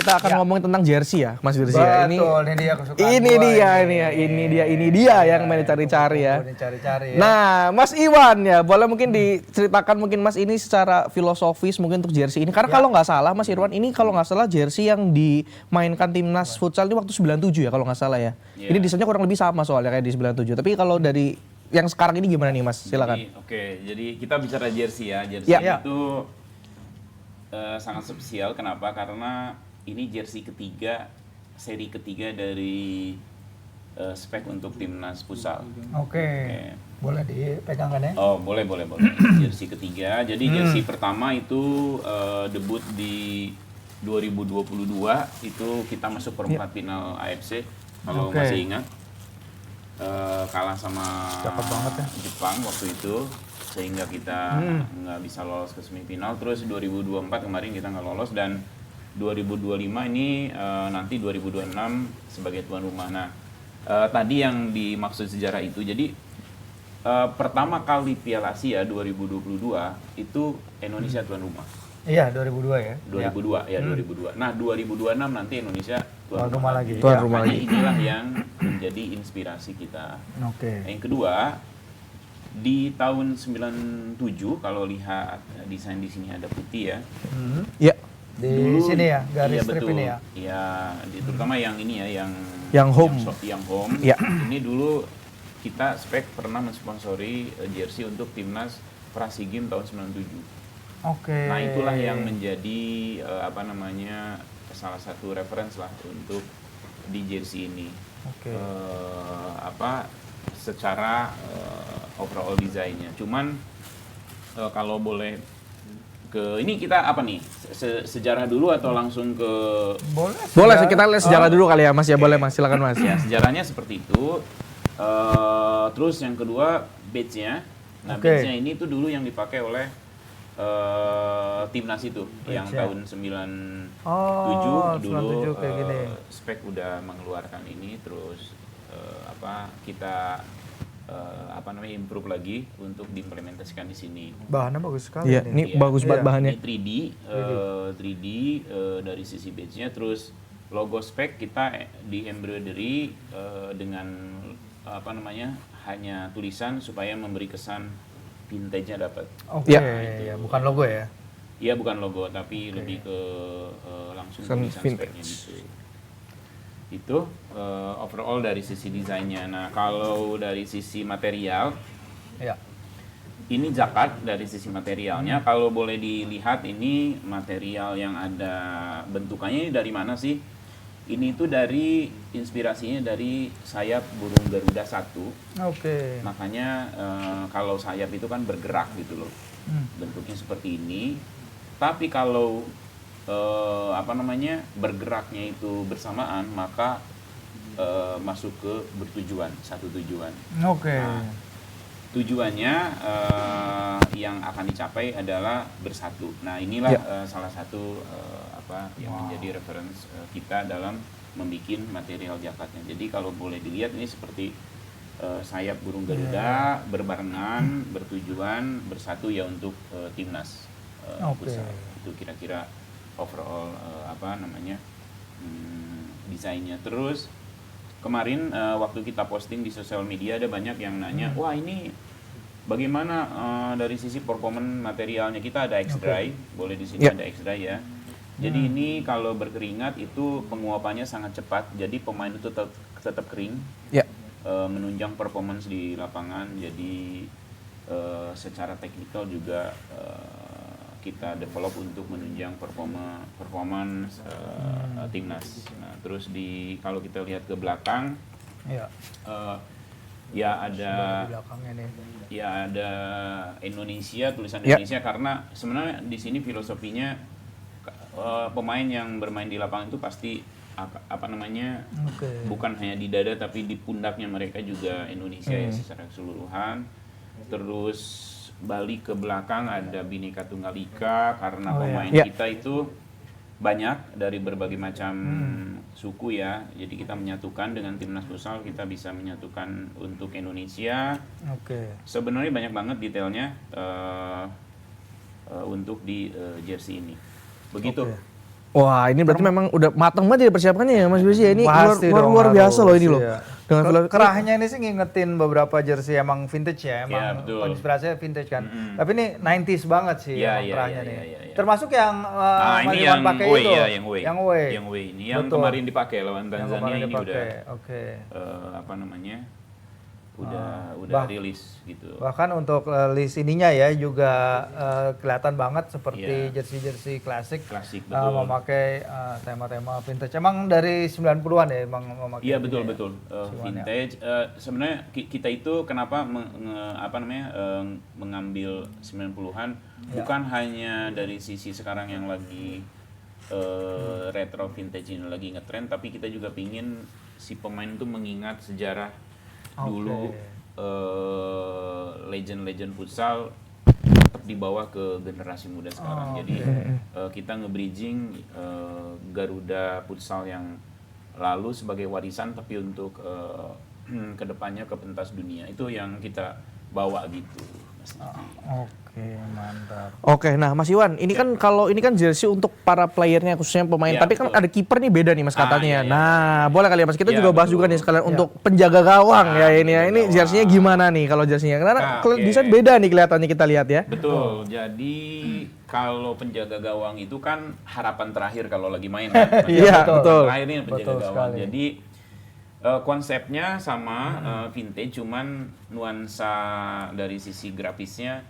kita akan ngomongin tentang jersey ya, Mas Dirsi ya. Betul, ini dia kesukaan Ini dia yang main dicari-cari ya. Dicari-cari ya. Nah, Mas Iwan ya, boleh mungkin diceritakan mungkin Mas ini secara filosofis mungkin untuk jersey ini. Karena kalau nggak salah Mas Irwan, ini kalau nggak salah jersey yang dimainkan timnas futsal ini waktu 97 ya kalau nggak salah ya. Ini desainnya kurang lebih sama soalnya kayak di 97. Tapi kalau dari yang sekarang ini gimana nih Mas? Silakan. Jadi kita bicara jersey ya. Jersey itu sangat spesial. Kenapa? Karena ini jersey ketiga, seri ketiga dari spek untuk timnas futsal. Oke. Boleh dipegangkan ya? Oh, boleh. Jersey ketiga. Jadi jersey pertama itu debut di 2022, itu kita masuk perempat final AFC kalau masih ingat. Kalah sama Jepang waktu itu, sehingga kita nggak bisa lolos ke semifinal. Terus 2024 kemarin kita nggak lolos, dan 2025 ini nanti 2026 sebagai tuan rumah. Nah, tadi yang dimaksud sejarah itu, jadi pertama kali Piala Asia 2022 itu Indonesia tuan rumah. Iya, 2002 ya. 2002. Nah, 2026 nanti Indonesia tuan rumah lagi. Tuan rumah lagi. Inilah yang menjadi inspirasi kita. Oke. Yang kedua, di tahun 97 kalau lihat desain di sini ada putih ya. Iya. Di sini ya, garis strip betul. ini ya. Iya, terutama yang ini ya, yang home. Yang home. Iya. Ini dulu kita spek pernah mensponsori jersey untuk timnas Prasigim tahun 97. Oke. Nah, itulah yang menjadi salah satu reference lah untuk di jersey ini. Oke. Secara overall desainnya. Cuman kalau boleh ini kita apa nih? Sejarah dulu atau langsung ke Boleh kita lihat sejarah dulu kali ya Mas ya. Boleh Mas, silakan Mas. Ya, sejarahnya seperti itu. Terus yang kedua badge-nya. Nah, badge-nya ini tuh dulu yang dipakai oleh timnas itu yang tahun 97 dulu kayak gini. spek udah mengeluarkan ini, terus kita improve lagi untuk diimplementasikan di sini. Bahannya bagus sekali. Iya, ini bagus banget bahannya. Ini 3D dari sisi badge-nya, terus logo spek kita di embroidery dengan hanya tulisan supaya memberi kesan vintage-nya dapat. Oke, bukan logo ya? Iya, bukan logo, tapi lebih ke langsung tulisan speknya gitu. Itu overall dari sisi desainnya. Nah, kalau dari sisi material, ini jakat dari sisi materialnya. Kalau boleh dilihat, ini material yang ada bentukannya ini dari mana sih? Ini tuh dari inspirasinya dari sayap burung Garuda 1. Oke. Makanya kalau sayap itu kan bergerak gitu loh. Bentuknya seperti ini. Tapi kalau bergeraknya itu bersamaan, maka masuk ke bertujuan, satu tujuan. Oke. Nah, tujuannya yang akan dicapai adalah bersatu. Nah, inilah salah satu yang menjadi reference kita dalam membuat material jaketnya. Jadi kalau boleh dilihat ini seperti sayap burung Garuda berbarengan, bertujuan, bersatu ya untuk timnas futsal. Itu kira-kira overall desainnya. Terus kemarin waktu kita posting di sosial media ada banyak yang nanya, wah ini bagaimana dari sisi performance materialnya? Kita ada X-Dry, boleh di sini ada X-Dry ya. Jadi ini kalau berkeringat itu penguapannya sangat cepat, jadi pemain itu tetap kering, menunjang performance di lapangan. Jadi secara teknikal juga kita develop untuk menunjang performance timnas. Nah, terus kalau kita lihat ke belakang, ada Indonesia, tulisan Indonesia, karena sebenarnya di sini filosofinya pemain yang bermain di lapangan itu pasti bukan hanya di dada tapi di pundaknya mereka juga Indonesia ya secara keseluruhan. Terus balik ke belakang ada Bhinneka Tunggal Ika, karena pemain kita itu banyak dari berbagai macam suku ya. Jadi kita menyatukan dengan timnas futsal, kita bisa menyatukan untuk Indonesia. Sebenarnya banyak banget detailnya untuk di jersey ini. Begitu. Wah, ini berarti memang udah matang banget ya persiapannya ya Mas Besi ya. Ini Pasti luar, dong, luar biasa loh ini harus, loh. iya. Dengan filosofi Kerahnya ini sih ngingetin beberapa jersey emang vintage ya, emang Iya, betul. inspirasinya vintage kan. Tapi ini 90s banget sih Iya, emang iya, kerahnya iya, nih. iya, iya. Termasuk yang Nah, Mas ini Iwan yang pakai away itu. ya, yang away. Yang away. Yang away. Ini yang Betul. kemarin dipakai lawan Yang Tanzania kemarin ini dipakai. udah Oke. apa namanya? Udah Bah- rilis gitu. Bahkan untuk list ininya ya juga kelihatan banget seperti Iya. jersey-jersey klasik. Klasik, betul. Memakai tema-tema vintage. Emang dari 90-an ya emang memakai. Iya ini betul ya? betul. Vintage. Sebenarnya kita itu kenapa mengambil 90-an bukan hanya dari sisi sekarang yang lagi retro vintage ini lagi ngetrend, tapi kita juga pingin si pemain itu mengingat sejarah dulu legend-legend futsal tetap dibawa ke generasi muda sekarang. Jadi kita nge-bridging Garuda futsal yang lalu sebagai warisan, tapi untuk kedepannya ke pentas dunia itu yang kita bawa gitu. Mas Didi. Oke, mantap. Oke, nah Mas Iwan, ini kan kalau ini kan jersey untuk para playernya khususnya pemain, Ya, tapi kan betul. ada kiper nih beda nih Mas katanya. iya, iya. Nah, boleh kali ya Mas kita Ya, juga bahas betul. juga nih sekalian untuk penjaga gawang ya ini ya. penjaga Ini gawang. jersey-nya gimana nih kalau jersey-nya? Karena Oke. desain beda nih kelihatannya kita lihat ya. Betul. Jadi kalau penjaga gawang itu kan harapan terakhir kalau lagi main kan. Iya, betul. Terakhir ini penjaga Betul gawang. sekali. Jadi konsepnya sama vintage, cuman nuansa dari sisi grafisnya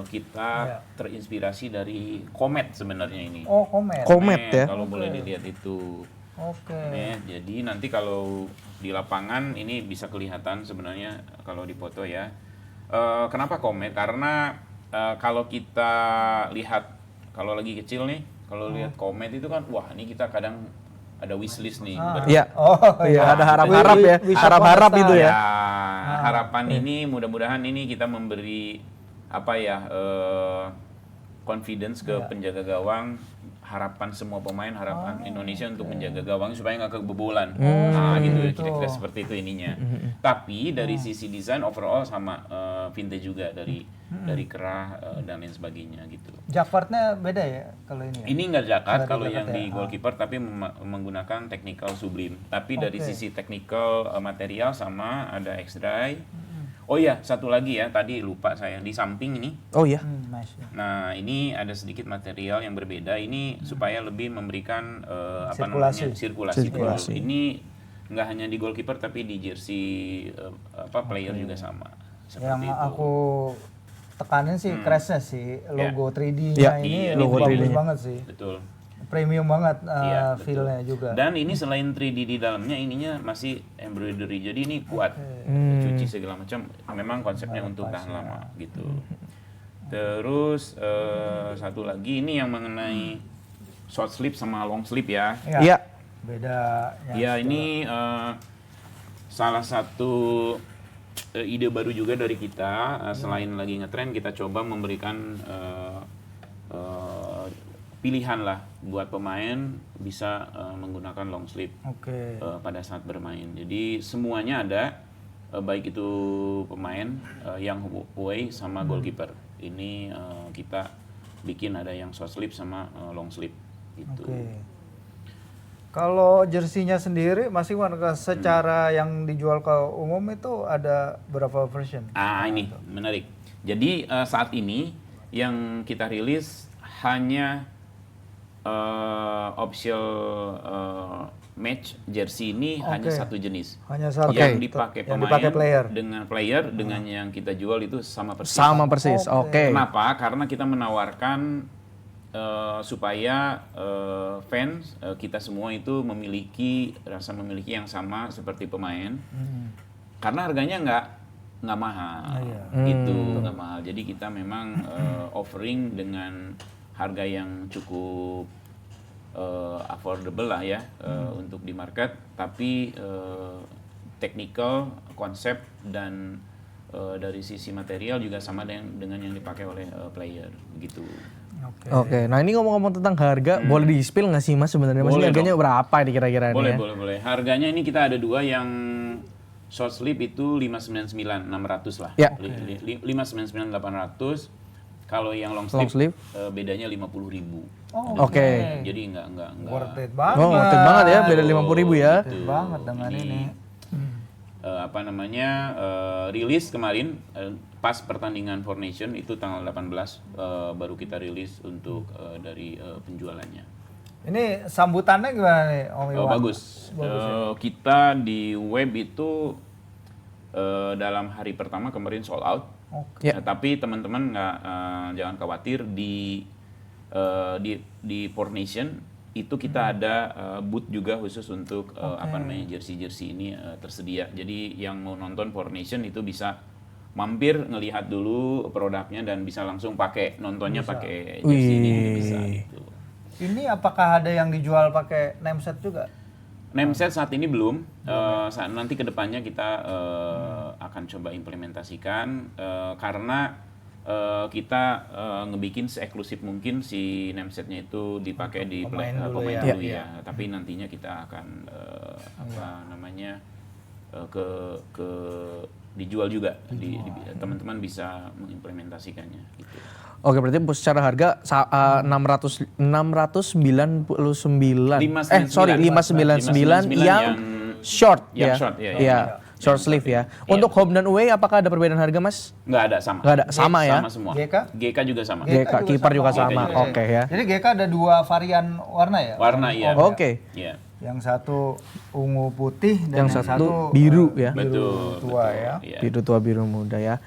kita Iya. terinspirasi dari Comet sebenarnya ini. Oh, komen. Comet ya. Kalau boleh dilihat itu. Oke. Comet. Jadi nanti kalau di lapangan ini bisa kelihatan sebenarnya kalau di foto ya. Kenapa Comet? Karena kalau kita lihat kalau lagi kecil nih, kalau lihat Comet itu kan wah ini kita kadang ada wishlist nih. Iya. Oh, Iya, iya. ada harap-harap ya. Wish Harap-harap upon a itu star. ya. Harapan ini mudah-mudahan ini kita memberi apa ya confidence ke penjaga gawang, harapan semua pemain, harapan Indonesia untuk menjaga gawang supaya nggak kebobolan. Nah, gitu ya, kira-kira seperti itu ininya. Tapi dari sisi desain overall sama vintage juga dari kerah dan lain sebagainya gitu. Jacquardnya beda ya kalau ini ya? Ini nggak jakat Nggak kalau jakat yang ya. di goalkeeper, tapi menggunakan technical sublim. Tapi dari sisi technical material sama ada X-dry. Oh iya, satu lagi ya, tadi lupa saya di samping ini. Oh iya. Nice. Ya. Nah, ini ada sedikit material yang berbeda. Ini supaya lebih memberikan Sirkulasi. sirkulasi. Sirkulasi. Betul. Ini nggak hanya di goalkeeper tapi di jersey player juga sama. Seperti Yang itu. aku tekanin sih crashnya sih, logo 3D-nya Ya, ini logo bagus 3D-nya. banget sih. Betul. Premium banget Iya, betul. feel-nya juga. Dan ini selain 3D di dalamnya, ininya masih embroidery. Jadi ini kuat, cuci segala macam. Memang konsepnya untuk tahan lama gitu. Terus satu lagi ini yang mengenai short sleeve sama long sleeve ya. Iya. Beda. Ya ini salah satu ide baru juga dari kita. Selain lagi ngetrend, kita coba memberikan pilihan lah buat pemain bisa menggunakan long sleeve Oke. pada saat bermain. Jadi semuanya ada, baik itu pemain yang away sama goalkeeper. Ini kita bikin ada yang short sleeve sama long sleeve gitu. Oke. Kalau jersinya sendiri Mas Iwan secara yang dijual ke umum itu ada berapa version? Ini menarik. Jadi saat ini yang kita rilis hanya official match jersey ini hanya satu jenis. Hanya satu. Yang dipakai Yang pemain dipakai player. dengan yang kita jual itu sama persis. Sama persis. Oke. Kenapa? Karena kita menawarkan supaya fans kita semua itu rasa memiliki yang sama seperti pemain. Karena harganya nggak mahal, gitu nggak mahal. Jadi kita memang offering dengan harga yang cukup affordable lah ya untuk di market, tapi technical, konsep dan dari sisi material juga sama dengan yang dipakai oleh player gitu. Oke, nah ini ngomong-ngomong tentang harga, boleh di-spill nggak sih Mas sebenarnya? Mas, ini Boleh harganya berapa nih kira-kira nih Boleh, ya? boleh. Harganya ini kita ada dua, yang short sleeve itu 599 600 lah. Ya. 599 800. Kalau yang long Long sleeve, sleeve? bedanya 50.000. Oh, Oke. Jadi nggak worth it banget. Oh, worth it banget ya, beda 50.000 ya. Worth it banget dengan ini. Rilis kemarin pas pertandingan Four Nation itu tanggal 18 baru kita rilis untuk dari penjualannya. Ini sambutannya gimana nih Om Iwan? Bagus. Kita di web itu dalam hari pertama kemarin sold out. Oke. Tapi teman-teman jangan khawatir di Four Nation itu kita ada booth juga khusus untuk jersey ini tersedia. Jadi yang mau nonton Four Nation itu bisa mampir ngelihat dulu produknya dan bisa langsung pakai nontonnya pakai jersey ini juga bisa gitu. Ini apakah ada yang dijual pakai name set juga? Name set saat ini belum. Nanti kedepannya kita akan coba implementasikan karena kita ngebikin se-eksklusif mungkin si name setnya itu dipakai di pemain dulu ya. Tapi nantinya kita akan dijual juga. Teman-teman bisa mengimplementasikannya. Gitu. Oke, berarti secara harga 599 yang short yang ya. short, ya. Iya, short sleeve ya. Untuk home dan away apakah ada perbedaan harga, Mas? Nggak ada, sama. Nggak ada, sama ya. Sama semua. GK? juga sama. GK kiper juga sama. Oke ya. Jadi GK ada 2 varian warna ya? Warna iya. Oke. Iya. Yang satu ungu putih dan Yang satu biru ya. Betul. tua ya. Iya. Biru tua biru muda ya.